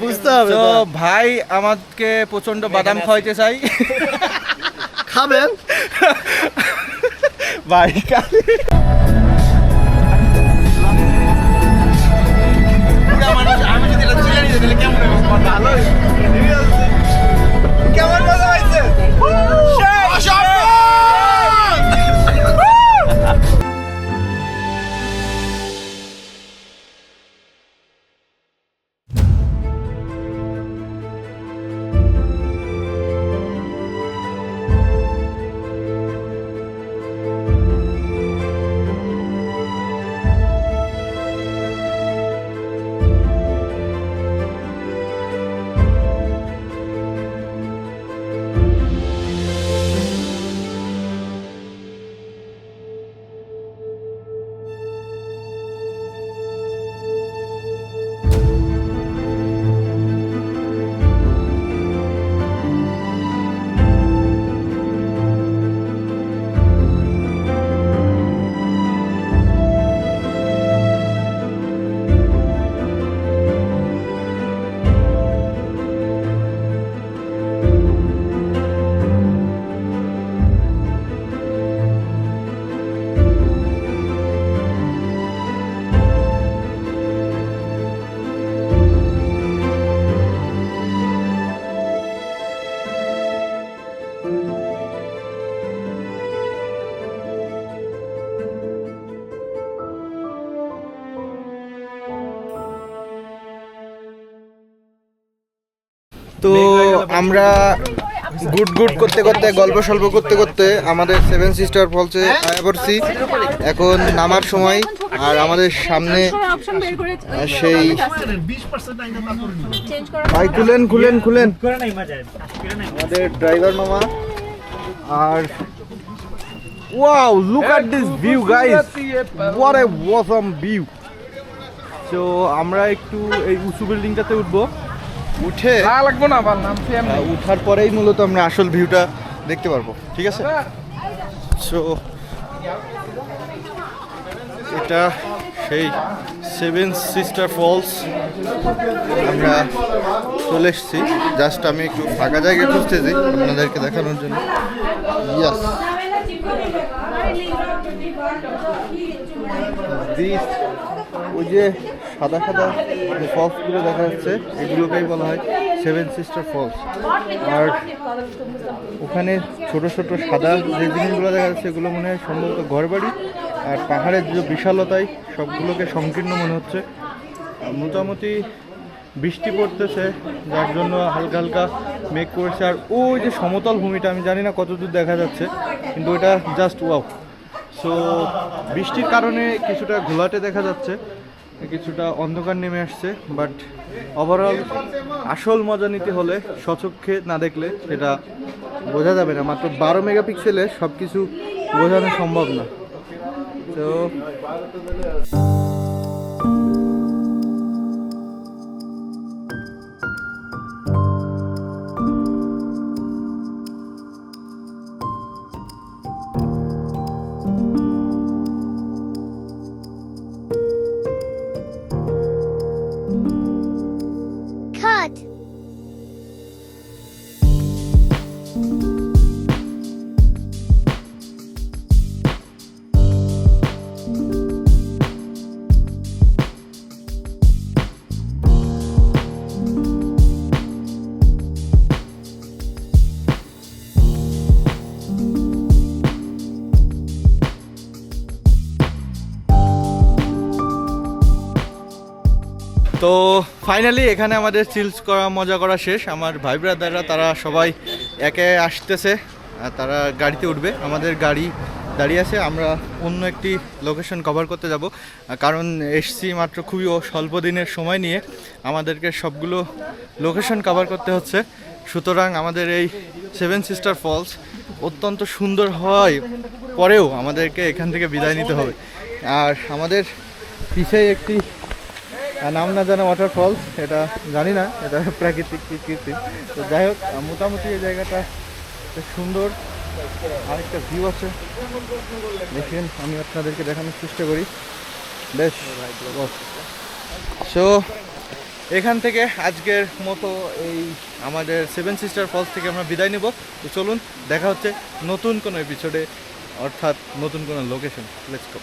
বুঝতে হবে। তো ভাই আমাকে প্রচন্ড বাদাম খাওয়াইতে চাই। খাবেন ভাই আমি যদি এটা চিনে নিতে তাহলে কেমন হবে? ভালোই কেমন মজা পাইছে? তো আমরা গুড গুড করতে করতে গল্প সল্প করতে করতে আমাদের সেভেন সিস্টার ফলসে আয়া পড়ছি। এখন নামার সময়, আর আমাদের সামনে সেই ভাই খুলেন খুলেন খুলেন আমাদের ড্রাইভার মামা। আর wow, look at this view guys, what a awesome view. তো আমরা একটু এই উঁচু বিল্ডিংটাতে উঠবো, উঠে লাগবো না উঠার পরেই মূলত আমরা আসল ভিউটা দেখতে পারবো, ঠিক আছে? সো এটা সেই সেভেন সিস্টার ফলস। আমরা চলে এসেছি, জাস্ট আমি একটু ফাঁকা জায়গায় খুঁজতেছি আপনাদেরকে দেখানোর জন্য। ইয়াস, দিস ওই যে সাদা সাদা যে ফলসগুলো দেখা যাচ্ছে এগুলোকেই বলা হয় সেভেন সিস্টার ফলস। আর ওখানে ছোট ছোট সাদা যে জিনিসগুলো দেখা যাচ্ছে এগুলো মনে হয় সম্ভবত ঘরবাড়ি। আর পাহাড়ের যে বিশালতায় সবগুলোকে সংকীর্ণ মনে হচ্ছে। মোটামুটি বৃষ্টি পড়তেছে, যার জন্য হালকা হালকা মেঘ করছে। আর ওই যে সমতল ভূমিটা, আমি জানি না কতদূর দেখা যাচ্ছে, কিন্তু ওটা জাস্ট ওয়াও। সো বৃষ্টির কারণে কিছুটা ঘোলাটে দেখা যাচ্ছে, কিছুটা অন্ধকার নেমে আসছে, বাট ওভারঅল আসল মজা নিতে হলে স্বচক্ষে না দেখলে সেটা বোঝা যাবে না। মাত্র 12 মেগাপিক্সেলে সব কিছু বোঝানো সম্ভব না। তো তো ফাইনালি এখানে আমাদের চিলস করা, মজা করা শেষ। আমার ভাই ব্রাদাররা তারা সবাই একে আসতেছে, তারা গাড়িতে উঠবে। আমাদের গাড়ি দাঁড়িয়ে আছে, আমরা অন্য একটি লোকেশন কভার করতে যাব, কারণ এসছি মাত্র খুবই স্বল্প দিনের সময় নিয়ে আমাদেরকে সবগুলো লোকেশন কভার করতে হচ্ছে। সুতরাং আমাদের এই সেভেন সিস্টার ফলস অত্যন্ত সুন্দর হওয়ায় পরেও আমাদেরকে এখান থেকে বিদায় নিতে হবে। আর আমাদের পিছিয়ে একটি নাম না জানা ওয়াটারফলস, এটা জানি না এটা প্রাকৃতিক কৃত্রিম। তো যাই হোক, মোটামুটি এই জায়গাটা সুন্দর। আরেকটা ভিউ আছে, দেখেন, আমি আপনাদেরকে দেখানোর চেষ্টা করি। বেশ, সো এখান থেকে আজকের মতো এই আমাদের সেভেন সিস্টার ফলস থেকে আমরা বিদায় নেব। তো চলুন দেখা হচ্ছে নতুন কোনো এপিসোডে, অর্থাৎ নতুন কোনো লোকেশন। Let's go.